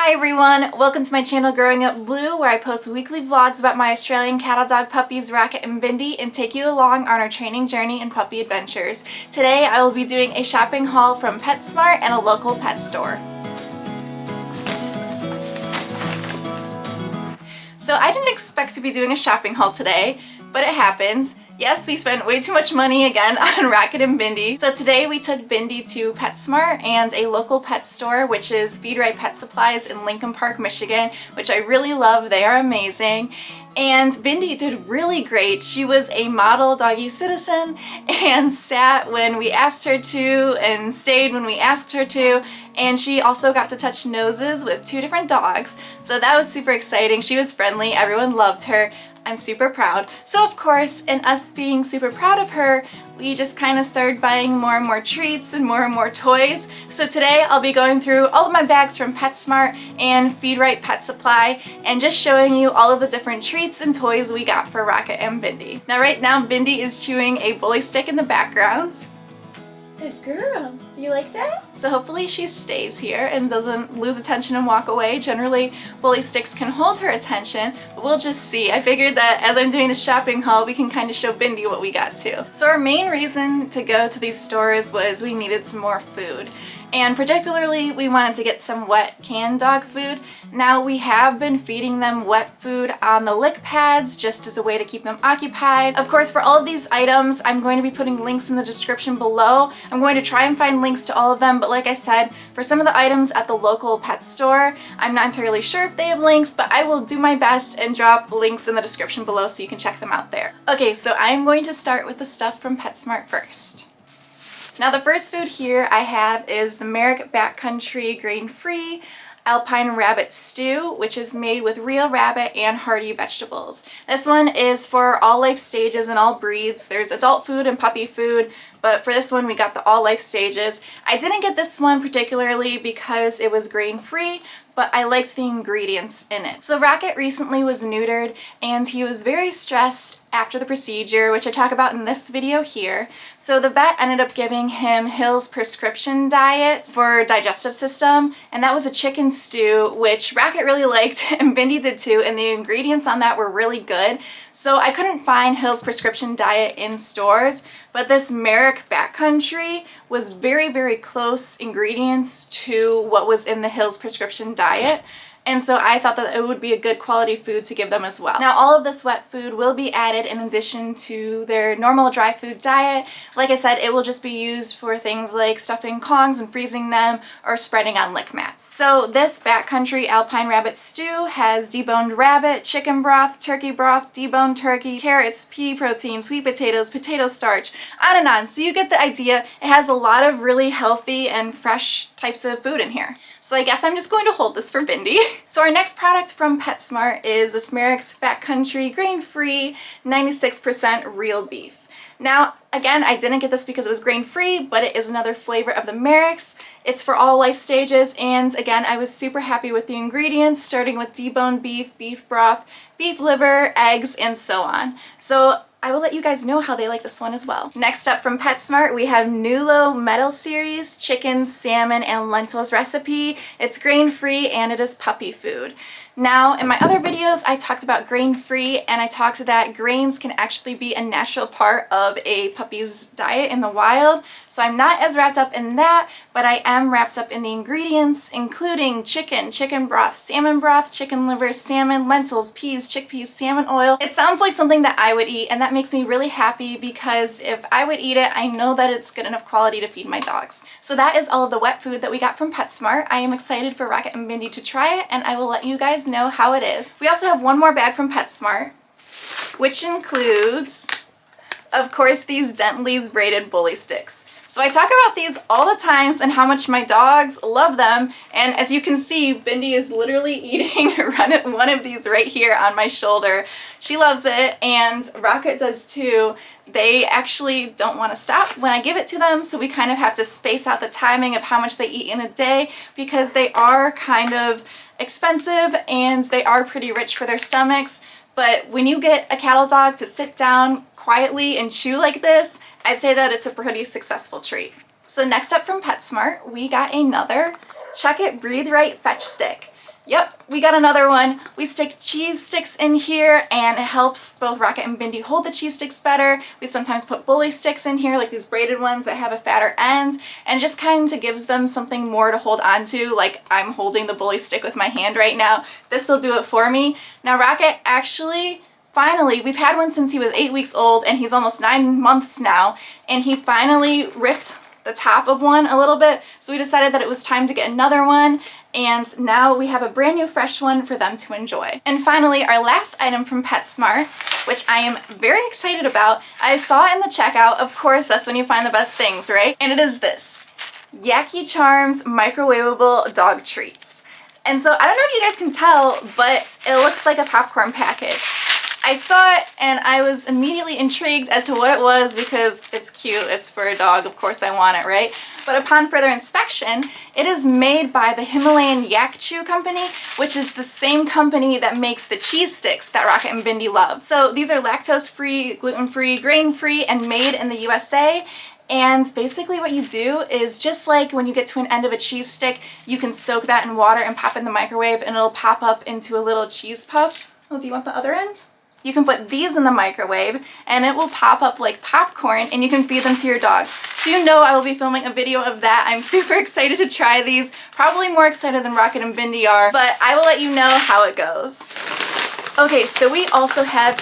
Hi everyone, welcome to my channel Growing Up Blue, where I post weekly vlogs about my Australian cattle dog puppies Rocket and Bindi and take you along on our training journey and puppy adventures. Today I will be doing a shopping haul from PetSmart and a local pet store. So I didn't expect to be doing a shopping haul today, but it happens. Yes, we spent way too much money again on Rocket and Bindi. So today we took Bindi to PetSmart and a local pet store, which is Rite Pet Supplies in Lincoln Park, Michigan, which I really love. They are amazing. And Bindi did really great. She was a model doggy citizen and sat when we asked her to and stayed when we asked her to. And she also got to touch noses with two different dogs. So that was super exciting. She was friendly. Everyone loved her. I'm super proud. So of course, in us being super proud of her, we just kind of started buying more and more treats and more toys. So today I'll be going through all of my bags from PetSmart and Rite Pet Supply and just showing you all of the different treats and toys we got for Rocket and Bindi. Now right now Bindi is chewing a bully stick in the background. Good girl. Do you like that? So hopefully she stays here and doesn't lose attention and walk away. Generally, bully sticks can hold her attention, but we'll just see. I figured that as I'm doing the shopping haul, we can kind of show Bindi what we got too. So our main reason to go to these stores was we needed some more food. And particularly, we wanted to get some wet canned dog food. Now, we have been feeding them wet food on the lick pads just as a way to keep them occupied. Of course, for all of these items, I'm going to be putting links in the description below. I'm going to try and find links to all of them, but like I said, for some of the items at the local pet store, I'm not entirely sure if they have links, but I will do my best and drop links in the description below so you can check them out there. Okay, so I'm going to start with the stuff from PetSmart first. Now the first food here I have is the Merrick Backcountry Grain-Free Alpine Rabbit Stew, which is made with real rabbit and hearty vegetables. This one is for all life stages and all breeds. There's adult food and puppy food, but for this one we got the all life stages. I didn't get this one particularly because it was grain-free, but I liked the ingredients in it. So Rocket recently was neutered and he was very stressed after the procedure, which I talk about in this video here. So the vet ended up giving him Hill's prescription diet for digestive system, and that was a chicken stew, which Rocket really liked and Bindi did too, and the ingredients on that were really good. So I couldn't find Hill's prescription diet in stores, but this Merrick Backcountry was very close ingredients to what was in the Hill's prescription diet. And so I thought that it would be a good quality food to give them as well. Now all of this wet food will be added in addition to their normal dry food diet. Like I said, it will just be used for things like stuffing Kongs and freezing them or spreading on lick mats. So this Backcountry Alpine Rabbit Stew has deboned rabbit, chicken broth, deboned turkey, carrots, pea protein, sweet potatoes, potato starch, on and on. So you get the idea. It has a lot of really healthy and fresh types of food in here. So I guess I'm just going to hold this for Bindi. So our next product from PetSmart is this Merrick's Backcountry Grain-Free 96% Real Beef. Now, again, I didn't get this because it was grain-free, but it is another flavor of the Merrick's. It's for all life stages, and again, I was super happy with the ingredients, starting with deboned beef, beef broth, beef liver, eggs, and so on. So I will let you guys know how they like this one as well. Next up from PetSmart, we have Nulo Metal Series Chicken, Salmon, and Lentils recipe. It's grain-free and it is puppy food. Now, in my other videos, I talked about grain-free and I talked that grains can actually be a natural part of a puppy's diet in the wild. So I'm not as wrapped up in that, but I am wrapped up in the ingredients, including chicken, chicken broth, chicken liver, salmon, lentils, peas, chickpeas, salmon oil. It sounds like something that I would eat, and that makes me really happy because if I would eat it, I know that it's good enough quality to feed my dogs. So that is all of the wet food that we got from PetSmart. I am excited for Rocket and Bindi to try it, and I will let you guys know how it is. We also have one more bag from PetSmart, which includes, of course, these Dentleys braided bully sticks. So I talk about these all the times and how much my dogs love them, and as you can see, Bindi is literally eating one of these right here on my shoulder. She loves it, and Rocket does too. They actually don't want to stop when I give it to them, so we kind of have to space out the timing of how much they eat in a day because they are kind of expensive and they are pretty rich for their stomachs. But when you get a cattle dog to sit down quietly and chew like this, I'd say that it's a pretty successful treat. So next up from PetSmart, we got another Chuck It Breathe Right Fetch Stick. Yep, we got another one. We stick cheese sticks in here and it helps both Rocket and Bindi hold the cheese sticks better. We sometimes put bully sticks in here, like these braided ones that have a fatter end, and it just kind of gives them something more to hold on to, like I'm holding the bully stick with my hand right now. This will do it for me. Now Rocket actually, finally, we've had one since he was 8 weeks old and he's almost 9 months now, and he finally ripped the top of one a little bit, so we decided that it was time to get another one, and now we have a brand new fresh one for them to enjoy. And finally, our last item from PetSmart, which I am very excited about. I saw it in the checkout. Of course, that's when you find the best things, right? And it is this Yak Charms microwavable dog treats. And so I don't know if you guys can tell, but it looks like a popcorn package. I saw it and I was immediately intrigued as to what it was because it's cute, it's for a dog, of course I want it, right? But upon further inspection, it is made by the Himalayan Yak Chew company, which is the same company that makes the cheese sticks that Rocket and Bindi love. So these are lactose-free, gluten-free, grain-free, and made in the USA. And basically what you do is, just like when you get to an end of a cheese stick, you can soak that in water and pop it in the microwave and it'll pop up into a little cheese puff. Oh, do you want the other end? You can put these in the microwave and it will pop up like popcorn and you can feed them to your dogs. So you know I will be filming a video of that. I'm super excited to try these, probably more excited than Rocket and Bindi are, but I will let you know how it goes. Okay, so we also have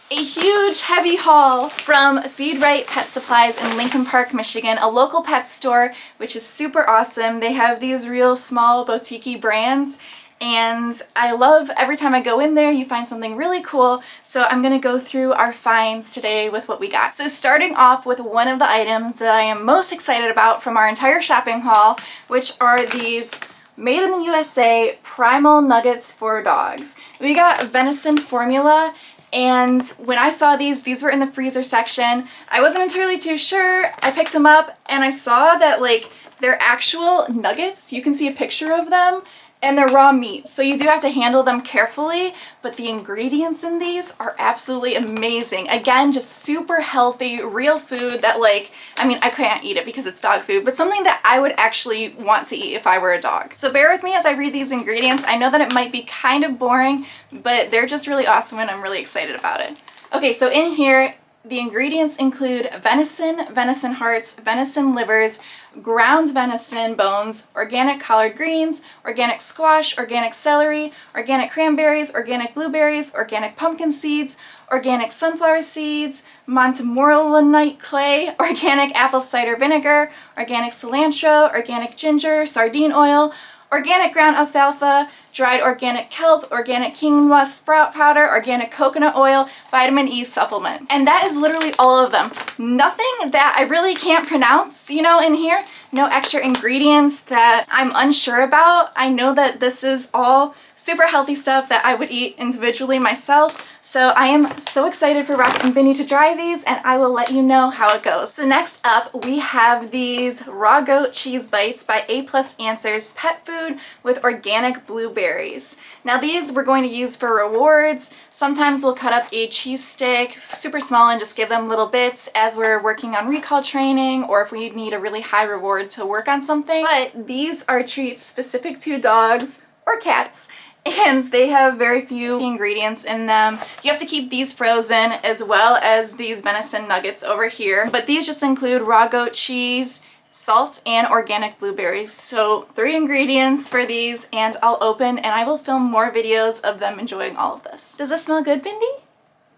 a huge heavy haul from Rite Pet Supplies in Lincoln Park, Michigan, a local pet store, which is super awesome. They have these real small boutique-y brands, and I love every time I go in there you find something really cool. So I'm gonna go through our finds today with what we got. So starting off with one of the items that I am most excited about from our entire shopping haul, which are these made in the USA Primal Nuggets for dogs. We got venison formula, and when I saw these were in the freezer section. I wasn't entirely too sure. I picked them up and I saw that like they're actual nuggets. You can see a picture of them. And they're raw meat, so you do have to handle them carefully, but the ingredients in these are absolutely amazing. Again, just super healthy, real food that, like, I mean, I can't eat it because it's dog food, but something that I would actually want to eat if I were a dog. So bear with me as I read these ingredients. I know that it might be kind of boring, but they're just really awesome and I'm really excited about it. Okay, so in here, the ingredients include venison, venison hearts, venison livers, ground venison bones, organic collard greens, organic squash, organic celery, organic cranberries, organic blueberries, organic pumpkin seeds, organic sunflower seeds, Montemorillonite clay, organic apple cider vinegar, organic cilantro, organic ginger, sardine oil, organic ground alfalfa, dried organic kelp, organic quinoa sprout powder, organic coconut oil, vitamin E supplement. And that is literally all of them. Nothing that I really can't pronounce, you know, in here. No extra ingredients that I'm unsure about. I know that this is all super healthy stuff that I would eat individually myself. So I am so excited for Rocket and Bindi to try these, and I will let you know how it goes. So next up, we have these raw goat cheese bites by A+ Answers Pet Food with organic blueberries. Now these we're going to use for rewards. Sometimes we'll cut up a cheese stick super small and just give them little bits as we're working on recall training, or if we need a really high reward to work on something. But these are treats specific to dogs or cats, and they have very few ingredients in them. You have to keep these frozen, as well as these venison nuggets over here. But these just include raw goat cheese, salt, and organic blueberries. So 3 ingredients for these, and I'll open and I will film more videos of them enjoying all of this. Does this smell good, Bindi?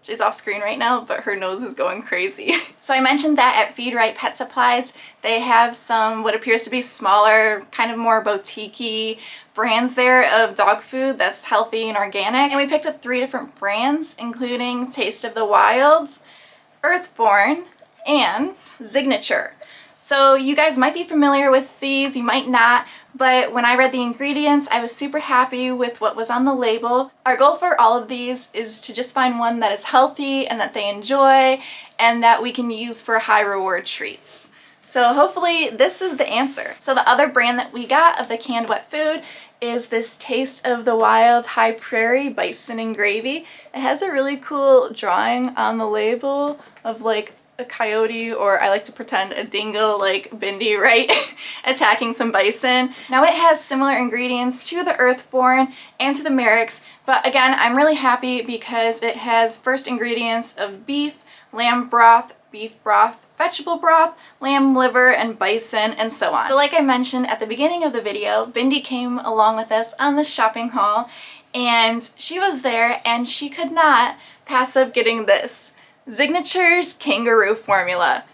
She's off screen right now, but her nose is going crazy. So I mentioned that at Rite Pet Supplies, they have some what appears to be smaller, kind of more boutique-y brands there of dog food that's healthy and organic. And we picked up 3 different brands, including Taste of the Wilds, Earthborn, and Signature. So you guys might be familiar with these, you might not, but when I read the ingredients, I was super happy with what was on the label. Our goal for all of these is to just find one that is healthy and that they enjoy and that we can use for high reward treats. So hopefully this is the answer. So the other brand that we got of the canned wet food is this Taste of the Wild High Prairie Bison and Gravy. It has a really cool drawing on the label of like a coyote, or I like to pretend a dingo like Bindi, right? Attacking some bison. Now it has similar ingredients to the Earthborn and to the Merrick's, but again, I'm really happy because it has first ingredients of beef, lamb broth, beef broth, vegetable broth, lamb liver, and bison, and so on. So like I mentioned at the beginning of the video, Bindi came along with us on the shopping haul, and she was there and she could not pass up getting this. Signature's kangaroo formula.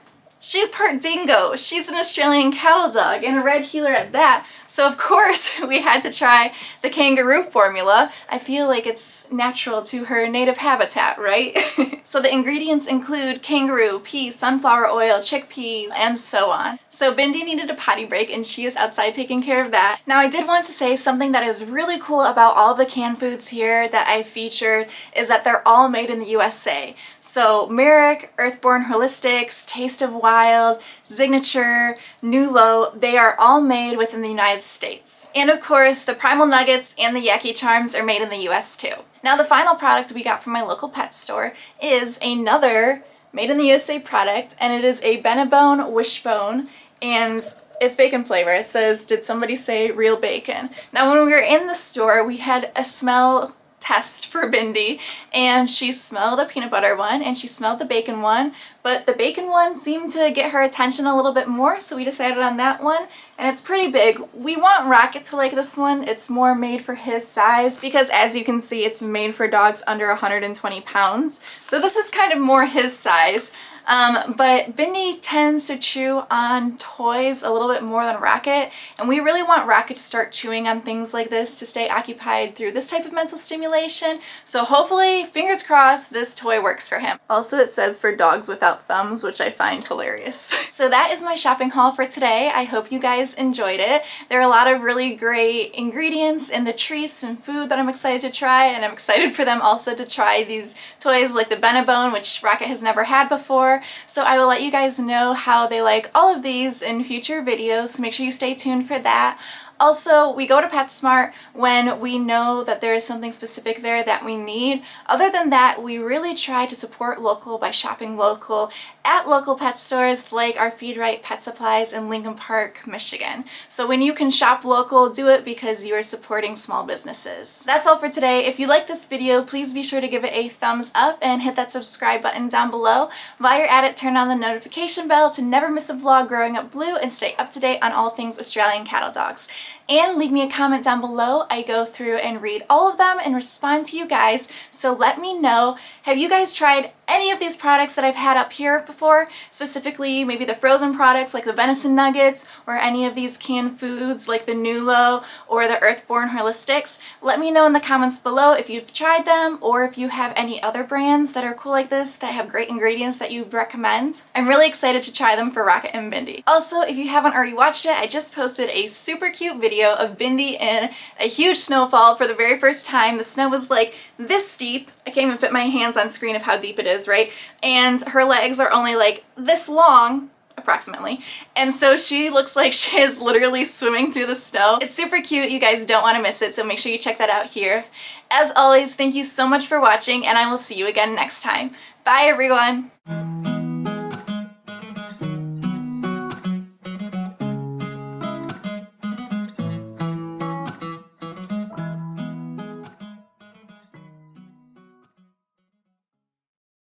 She's part dingo, she's an Australian cattle dog, and a red heeler at that, so of course we had to try the kangaroo formula. I feel like it's natural to her native habitat, right? So the ingredients include kangaroo, peas, sunflower oil, chickpeas, and so on. So Bindi needed a potty break and she is outside taking care of that. Now I did want to say something that is really cool about all the canned foods here that I featured is that they're all made in the USA. So Merrick, Earthborn Holistics, Taste of Wild, Signature, Nulo, they are all made within the United States. And of course, the Primal Nuggets and the Yak Charms are made in the US too. Now the final product we got from my local pet store is another made in the USA product, and it is a Benebone Wishbone, and it's bacon flavor. It says, did somebody say real bacon? Now when we were in the store, we had a smell test for Bindi, and she smelled a peanut butter one and she smelled the bacon one, but the bacon one seemed to get her attention a little bit more, so we decided on that one, and it's pretty big. We want Rocket to like this one. It's more made for his size because, as you can see, it's made for dogs under 120 pounds, so this is kind of more his size. But Bindi tends to chew on toys a little bit more than Rocket, and we really want Rocket to start chewing on things like this to stay occupied through this type of mental stimulation. So hopefully, fingers crossed, this toy works for him. Also, it says for dogs without thumbs, which I find hilarious. So that is my shopping haul for today. I hope you guys enjoyed it. There are a lot of really great ingredients in the treats and food that I'm excited to try, and I'm excited for them also to try these toys like the Benebone, which Rocket has never had before. So I will let you guys know how they like all of these in future videos, so make sure you stay tuned for that. Also, we go to PetSmart when we know that there is something specific there that we need. Other than that, we really try to support local by shopping local at local pet stores like our Rite Pet Supplies in Lincoln Park, Michigan. So when you can shop local, do it because you are supporting small businesses. That's all for today. If you like this video, please be sure to give it a thumbs up and hit that subscribe button down below. While you're at it, turn on the notification bell to never miss a vlog growing up blue and stay up to date on all things Australian cattle dogs. And leave me a comment down below. I go through and read all of them and respond to you guys, so let me know, have you guys tried any of these products that I've had up here before? Specifically, maybe the frozen products like the venison nuggets, or any of these canned foods like the Nulo or the Earthborn Holistics. Let me know in the comments below if you've tried them, or if you have any other brands that are cool like this that have great ingredients that you'd recommend. I'm really excited to try them for Rocket and Bindi. Also, if you haven't already watched it, I just posted a super cute video of Bindi in a huge snowfall for the very first time. The snow was like this deep. I can't even fit my hands on screen of how deep it is, right? And her legs are only like this long, approximately, and so she looks like she is literally swimming through the snow. It's super cute. You guys don't want to miss it, so make sure you check that out here. As always, thank you so much for watching, and I will see you again next time. Bye, everyone!